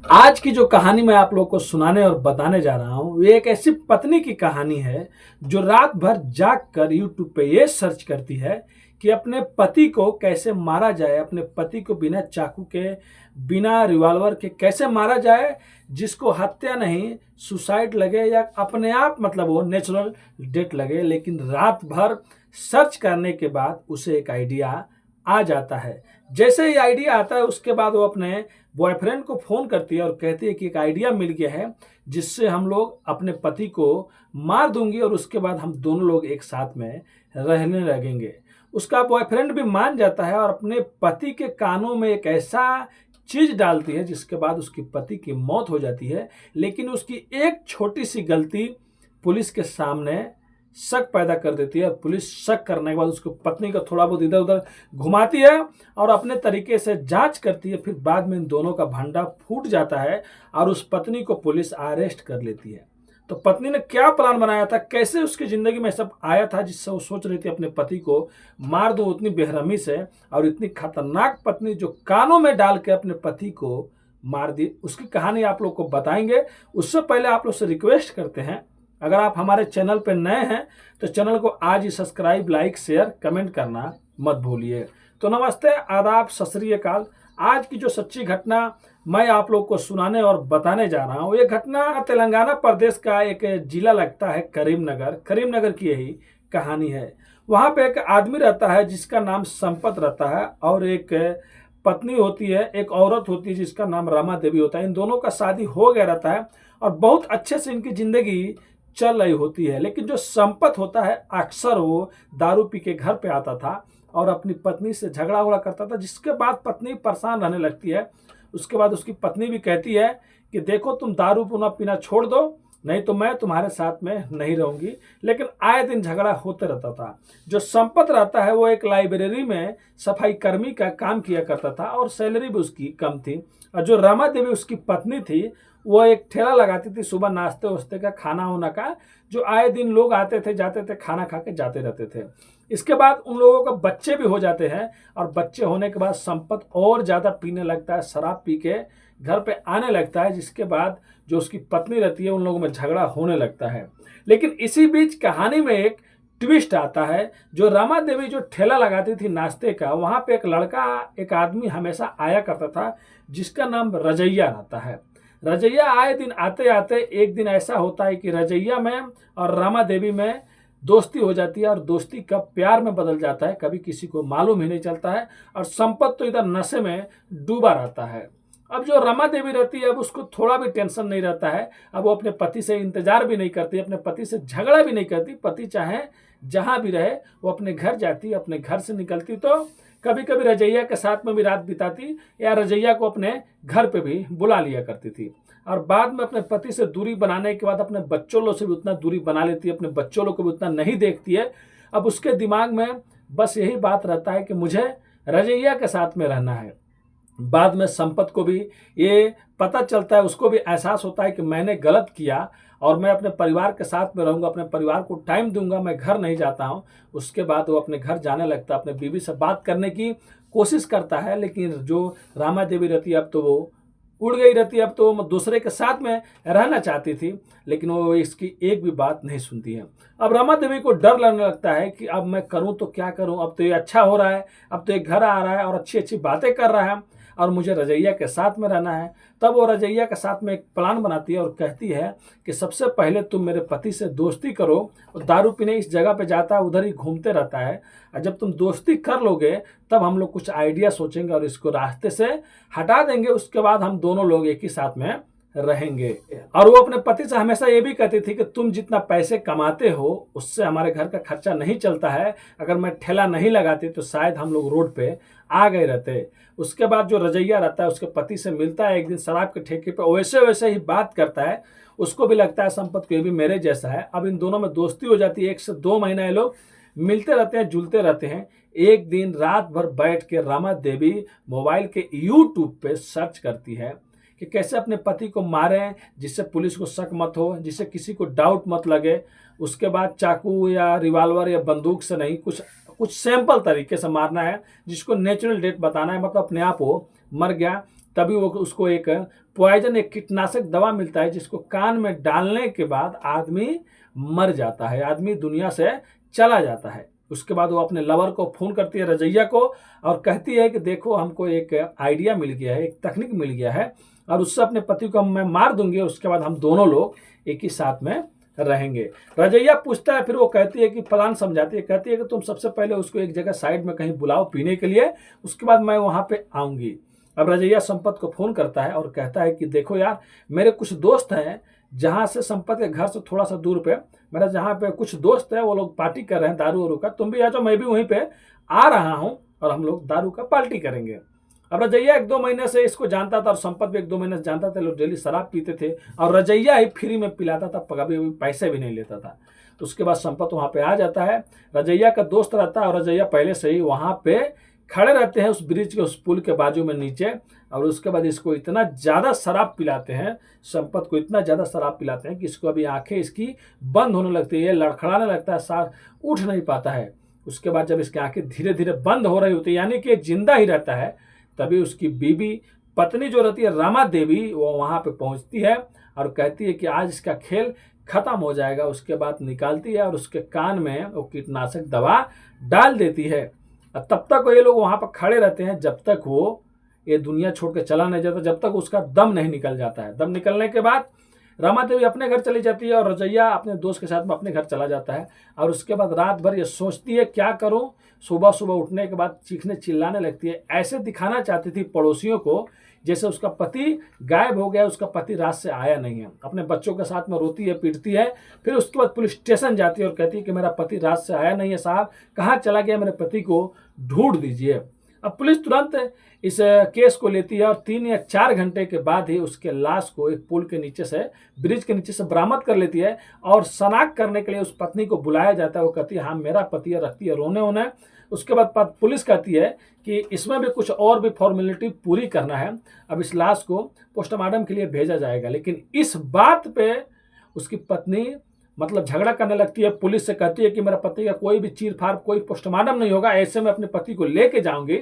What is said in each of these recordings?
आज की जो कहानी मैं आप लोग को सुनाने और बताने जा रहा हूँ, ये एक ऐसी पत्नी की कहानी है जो रात भर जाग कर यूट्यूब पे ये सर्च करती है कि अपने पति को कैसे मारा जाए, अपने पति को बिना चाकू के, बिना रिवॉल्वर के कैसे मारा जाए, जिसको हत्या नहीं, सुसाइड लगे या अपने आप मतलब वो नेचुरल डेथ लगे। लेकिन रात भर सर्च करने के बाद उसे एक आइडिया आ जाता है। जैसे ही आइडिया आता है उसके बाद वो अपने बॉयफ्रेंड को फ़ोन करती है और कहती है कि एक आइडिया मिल गया है जिससे हम लोग अपने पति को मार दूंगी और उसके बाद हम दोनों लोग एक साथ में रहने लगेंगे। उसका बॉयफ्रेंड भी मान जाता है और अपने पति के कानों में एक ऐसा चीज डालती है जिसके बाद उसकी पति की मौत हो जाती है। लेकिन उसकी एक छोटी सी गलती पुलिस के सामने शक पैदा कर देती है। पुलिस शक करने के बाद उसको पत्नी को थोड़ा बहुत इधर उधर घुमाती है और अपने तरीके से जांच करती है। फिर बाद में इन दोनों का भंडा फूट जाता है और उस पत्नी को पुलिस अरेस्ट कर लेती है। तो पत्नी ने क्या प्लान बनाया था, कैसे उसकी जिंदगी में सब आया था जिससे वो सोच रही थी अपने पति को मार दो उतनी बेरहमी से, और इतनी खतरनाक पत्नी जो कानों में डाल के अपने पति को मार दी, उसकी कहानी आप लोग को बताएंगे। उससे पहले आप लोग से रिक्वेस्ट करते हैं, अगर आप हमारे चैनल पर नए हैं तो चैनल को आज ही सब्सक्राइब, लाइक, शेयर, कमेंट करना मत भूलिए। तो नमस्ते, आदाब, सत श्री अकाल। आज की जो सच्ची घटना मैं आप लोग को सुनाने और बताने जा रहा हूँ, ये घटना तेलंगाना प्रदेश का एक जिला लगता है करीमनगर। करीमनगर की यही कहानी है। वहाँ पे एक आदमी रहता है जिसका नाम संपत रहता है और एक पत्नी होती है, एक औरत होती है जिसका नाम रमा देवी होता है। इन दोनों का शादी हो गया रहता है और बहुत अच्छे से इनकी जिंदगी चल रही होती है। लेकिन जो संपत होता है अक्सर वो दारू पी के घर पे आता था और अपनी पत्नी से झगड़ा उगड़ा करता था, जिसके बाद पत्नी परेशान रहने लगती है। उसके बाद उसकी पत्नी भी कहती है कि देखो तुम दारू पुनः पीना छोड़ दो, नहीं तो मैं तुम्हारे साथ में नहीं रहूंगी। लेकिन आए दिन झगड़ा होते रहता था। जो संपत रहता है वो एक लाइब्रेरी में सफाई कर्मी का काम किया करता था और सैलरी भी उसकी कम थी। और जो रमा देवी उसकी पत्नी थी वो एक ठेला लगाती थी सुबह नाश्ते वास्ते का, खाना होना का, जो आए दिन लोग आते थे जाते थे, खाना खा के जाते रहते थे। इसके बाद उन लोगों का बच्चे भी हो जाते हैं और बच्चे होने के बाद संपत और ज़्यादा पीने लगता है, शराब पी के घर पे आने लगता है, जिसके बाद जो उसकी पत्नी रहती है उन लोगों में झगड़ा होने लगता है। लेकिन इसी बीच कहानी में एक ट्विस्ट आता है। जो रमा देवी जो ठेला लगाती थी नाश्ते का, वहाँ पे एक लड़का, एक आदमी हमेशा आया करता था जिसका नाम रजैया रहता है। रजैया आए दिन आते आते एक दिन ऐसा होता है कि रजैया में और रमा देवी में दोस्ती हो जाती है और दोस्ती कब प्यार में बदल जाता है कभी किसी को मालूम ही नहीं चलता है। और संपत तो इधर नशे में डूबा रहता है। अब जो रमा देवी रहती है अब उसको थोड़ा भी टेंशन नहीं रहता है। अब वो अपने पति से इंतजार भी नहीं करती, अपने पति से झगड़ा भी नहीं करती। पति चाहे जहां भी रहे वो अपने घर जाती, अपने घर से निकलती तो कभी कभी रजैया के साथ में भी रात बिताती या रजैया को अपने घर पे भी बुला लिया करती थी। और बाद में अपने पति से दूरी बनाने के बाद अपने बच्चों लोग से भी उतना दूरी बना लेती है, अपने बच्चों लोग को भी उतना नहीं देखती है। अब उसके दिमाग में बस यही बात रहता है कि मुझे रजैया के साथ में रहना है। बाद में संपत को भी ये पता चलता है, उसको भी एहसास होता है कि मैंने गलत किया और मैं अपने परिवार के साथ में रहूंगा, अपने परिवार को टाइम दूंगा, मैं घर नहीं जाता हूं। उसके बाद वो अपने घर जाने लगता है, अपने बीवी से बात करने की कोशिश करता है। लेकिन जो रमा देवी रहती है अब तो वो उड़ गई रहती है, अब तो वो दूसरे के साथ में रहना चाहती थी, लेकिन वो इसकी एक भी बात नहीं सुनती है। अब रमा देवी को डर लगने लगता है कि अब मैं करूं तो क्या करूं, अब तो ये अच्छा हो रहा है, अब तो ये घर आ रहा है और अच्छी अच्छी बातें कर रहा है और मुझे रजैया के साथ में रहना है। तब वो रजैया के साथ में एक प्लान बनाती है और कहती है कि सबसे पहले तुम मेरे पति से दोस्ती करो। और दारू पीने इस जगह पे जाता है, उधर ही घूमते रहता है, और जब तुम दोस्ती कर लोगे तब हम लोग कुछ आइडिया सोचेंगे और इसको रास्ते से हटा देंगे। उसके बाद हम दोनों लोग एक ही साथ में रहेंगे। और वो अपने पति से हमेशा ये भी कहती थी कि तुम जितना पैसे कमाते हो उससे हमारे घर का खर्चा नहीं चलता है, अगर मैं ठेला नहीं लगाती तो शायद हम लोग रोड पे आ गए रहते। उसके बाद जो रजैया रहता है उसके पति से मिलता है एक दिन शराब के ठेके पे, वैसे वैसे ही बात करता है। उसको भी लगता है संपत को ये भी मेरे जैसा है। अब इन दोनों में दोस्ती हो जाती है। 1 से 2 महीना ये लोग मिलते रहते हैं, जुलते रहते हैं। एक दिन रात भर बैठ के रमा देवी मोबाइल के यूट्यूब पे सर्च करती है कि कैसे अपने पति को मारें जिससे पुलिस को शक मत हो, जिससे किसी को डाउट मत लगे। उसके बाद चाकू या रिवॉल्वर या बंदूक से नहीं, कुछ कुछ सैंपल तरीके से मारना है जिसको नेचुरल डेथ बताना है, मतलब अपने आप वो मर गया। तभी वो उसको एक पॉइजन, एक कीटनाशक दवा मिलता है जिसको कान में डालने के बाद आदमी मर जाता है, आदमी दुनिया से चला जाता है। उसके बाद वो अपने लवर को फोन करती है, रजैया को, और कहती है कि देखो हमको एक आइडिया मिल गया है, एक तकनीक मिल गया है, और उससे अपने पति को मैं मार दूंगी, उसके बाद हम दोनों लोग एक ही साथ में रहेंगे। रजैया पूछता है, फिर वो कहती है कि प्लान समझाती है, कहती है कि तुम सबसे पहले उसको एक जगह साइड में कहीं बुलाओ पीने के लिए, उसके बाद मैं वहां पे आऊंगी। अब रजैया संपत को फोन करता है और कहता है कि देखो यार, मेरे कुछ दोस्त हैं जहां से संपत के घर से थोड़ा सा दूर पे मेरा जहां पे कुछ दोस्त है, वो लोग पार्टी कर रहे हैं दारू वारू का, तुम भी आ जाओ, मैं भी वहीं पे आ रहा हूं और हम लोग दारू का पार्टी करेंगे। अब रजैया 1-2 महीने से इसको जानता था और संपत भी 1-2 महीने से जानता था, लोग डेली शराब पीते थे और रजैया ही फ्री में पिलाता था, कभी पैसे भी नहीं लेता था। तो उसके बाद संपत वहां पे आ जाता है, रजैया का दोस्त रहता है और रजैया पहले से ही वहां पे खड़े रहते हैं उस ब्रिज के, उस पुल के बाजू में नीचे। और उसके बाद इसको इतना ज्यादा शराब पिलाते हैं, संपत को इतना ज्यादा शराब पिलाते हैं कि इसको अभी आंखें इसकी बंद होने लगती है, लड़खड़ाने लगता है, सार उठ नहीं पाता है। उसके बाद जब इसकी आंखें धीरे धीरे बंद हो रही होती है, यानी कि जिंदा ही रहता है, तभी उसकी बीबी पत्नी जो रहती है रामा देवी, वो वहां पे पहुंचती है और कहती है कि आज इसका खेल खत्म हो जाएगा। उसके बाद निकालती है और उसके कान में वो कीटनाशक दवा डाल देती है। तब तक ये लोग वहां पर खड़े रहते हैं जब तक वो ये दुनिया छोड़ के चला नहीं जाता, जब तक उसका दम नहीं निकल जाता है। दम निकलने के बाद रमा देवी अपने घर चली जाती है और रजैया अपने दोस्त के साथ में अपने घर चला जाता है। और उसके बाद रात भर ये सोचती है क्या करूं, सुबह सुबह उठने के बाद चीखने चिल्लाने लगती है। ऐसे दिखाना चाहती थी पड़ोसियों को जैसे उसका पति गायब हो गया, उसका पति रात से आया नहीं है। अपने बच्चों के साथ में रोती है, पीटती है। फिर उसके बाद पुलिस स्टेशन जाती है और कहती है कि मेरा पति रात से आया नहीं है साहब, कहाँ चला गया, मेरे पति को ढूंढ दीजिए। अब पुलिस तुरंत इस केस को लेती है और 3 या 4 घंटे के बाद ही उसके लाश को एक पुल के नीचे से, ब्रिज के नीचे से बरामद कर लेती है और शनाख्त करने के लिए उस पत्नी को बुलाया जाता है। वो कहती है हाँ मेरा पति है, रखती है रोने होने। उसके बाद पुलिस कहती है कि इसमें भी कुछ और भी फॉर्मेलिटी पूरी करना है, अब इस लाश को पोस्टमार्टम के लिए भेजा जाएगा। लेकिन इस बात पे उसकी पत्नी मतलब झगड़ा करने लगती है, पुलिस से कहती है कि मेरा पति का कोई भी चीर फाड़, कोई पोस्टमार्टम नहीं होगा, ऐसे में अपने पति को लेके जाऊंगी।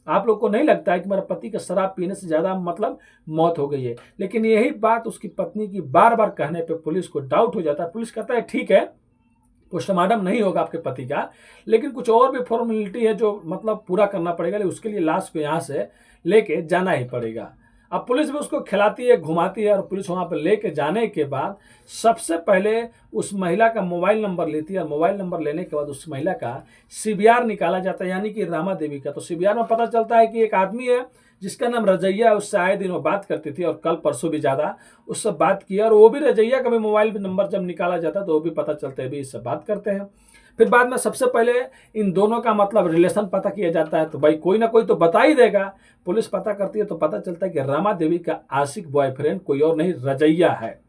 आप लोग को नहीं लगता है कि मेरा पति का शराब पीने से ज्यादा मतलब मौत हो गई है। लेकिन यही बात उसकी पत्नी की बार बार कहने पे पुलिस को डाउट हो जाता है। पुलिस कहता है ठीक है पोस्टमार्टम नहीं होगा आपके पति का, लेकिन कुछ और भी फॉर्मेलिटी है जो मतलब पूरा करना पड़ेगा, उसके लिए लाश को यहाँ से लेके जाना ही पड़ेगा। अब पुलिस भी उसको खिलाती है, घुमाती है और पुलिस वहां पर लेके जाने के बाद सबसे पहले उस महिला का मोबाइल नंबर लेती है और मोबाइल नंबर लेने के बाद उस महिला का सीबीआर निकाला जाता है, यानी कि रामा देवी का। तो सीबीआर में पता चलता है कि एक आदमी है जिसका नाम रजैया है, उससे आए दिन वो बात करती थी और कल परसों भी ज्यादा उससे बात किया। और वो भी रजैया का भी मोबाइल नंबर जब निकाला जाता है तो वो भी पता चलता है भी इससे बात करते हैं। फिर बाद में सबसे पहले इन दोनों का मतलब रिलेशन पता किया जाता है, तो भाई कोई ना कोई तो बता ही देगा। पुलिस पता करती है तो पता चलता है कि रामा देवी का आशिक बॉयफ्रेंड कोई और नहीं रजैया है,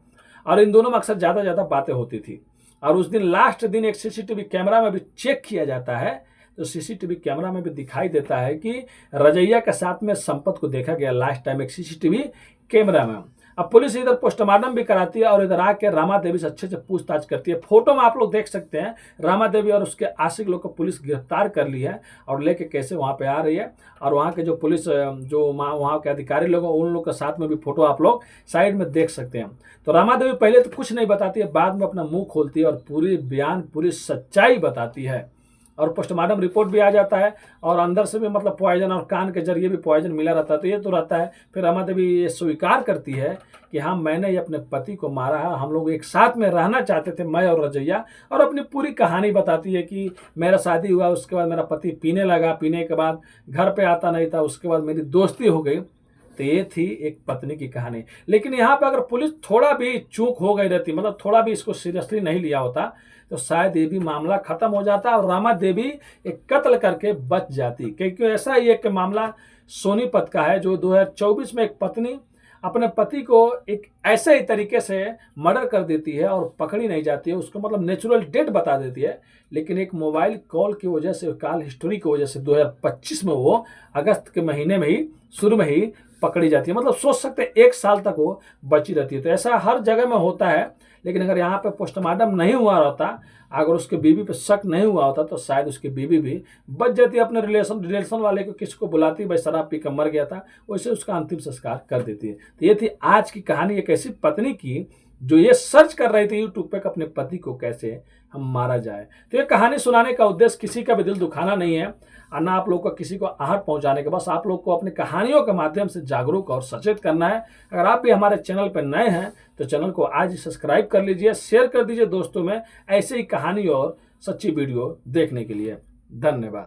और इन दोनों में अक्सर ज्यादा ज्यादा बातें होती थी। और उस दिन लास्ट दिन एक सीसीटीवी कैमरा में भी चेक किया जाता है, तो सीसीटीवी कैमरा में भी दिखाई देता है कि रजैया के साथ में संपत को देखा गया लास्ट टाइम एक सीसीटीवी कैमरा में। अब पुलिस इधर पोस्टमार्टम भी कराती है और इधर आके रामा देवी से अच्छे से पूछताछ करती है। फोटो में आप लोग देख सकते हैं रामा देवी और उसके आशिक लोग को पुलिस गिरफ्तार कर ली है और लेके कैसे वहां पे आ रही है। और वहां के जो पुलिस जो वहां के अधिकारी लोग उन लोग के साथ में भी फोटो आप लोग साइड में देख सकते हैं। तो रामा देवी पहले तो कुछ नहीं बताती है, बाद में अपना मुंह खोलती है और पूरी बयान, पूरी सच्चाई बताती है। और पोस्टमार्टम रिपोर्ट भी आ जाता है और अंदर से भी मतलब पॉइजन और कान के जरिए भी पॉइजन मिला रहता है, तो ये तो रहता है। फिर रमा देवी ये स्वीकार करती है कि हाँ मैंने ये अपने पति को मारा है, हम लोग एक साथ में रहना चाहते थे मैं और रजैया, और अपनी पूरी कहानी बताती है कि मेरा शादी हुआ, उसके बाद मेरा पति पीने लगा, पीने के बाद घर पे आता नहीं था, उसके बाद मेरी दोस्ती हो गई। तो ये थी एक पत्नी की कहानी। लेकिन यहाँ पे अगर पुलिस थोड़ा भी चूक हो गई रहती, मतलब थोड़ा भी इसको सीरियसली नहीं लिया होता, तो शायद ये भी मामला खत्म हो जाता और रामा देवी एक कत्ल करके बच जाती। क्योंकि ऐसा ही एक मामला सोनीपत का है, जो 2024 में एक पत्नी अपने पति को एक ऐसे ही तरीके से मर्डर कर देती है और पकड़ी नहीं जाती है, उसको मतलब नेचुरल डेथ बता देती है। लेकिन एक मोबाइल कॉल की वजह से, कॉल हिस्ट्री की वजह से 2025 में वो अगस्त के महीने में ही शुरू में ही पकड़ी जाती है। मतलब सोच सकते हैं 1 साल तक वो बची रहती है। तो ऐसा हर जगह में होता है, लेकिन अगर यहाँ पे पोस्टमार्टम नहीं हुआ होता, अगर उसके बीवी पे शक नहीं हुआ होता, तो शायद उसकी बीवी भी बच जाती, अपने रिलेशन वाले को किसी को बुलाती, भाई शराब पी कर मर गया था, वैसे उसका अंतिम संस्कार कर देती है। तो ये थी आज की कहानी एक ऐसी पत्नी की जो ये सर्च कर रही थी यूट्यूब पे कि अपने पति को कैसे हम मारा जाए। तो ये कहानी सुनाने का उद्देश्य किसी का भी दिल दुखाना नहीं है और ना आप लोग को किसी को आहत पहुंचाने के, बस आप लोग को अपनी कहानियों के माध्यम से जागरूक और सचेत करना है। अगर आप भी हमारे चैनल पर नए हैं तो चैनल को आज ही सब्सक्राइब कर लीजिए, शेयर कर दीजिए दोस्तों में ऐसे ही कहानी और सच्ची वीडियो देखने के लिए। धन्यवाद।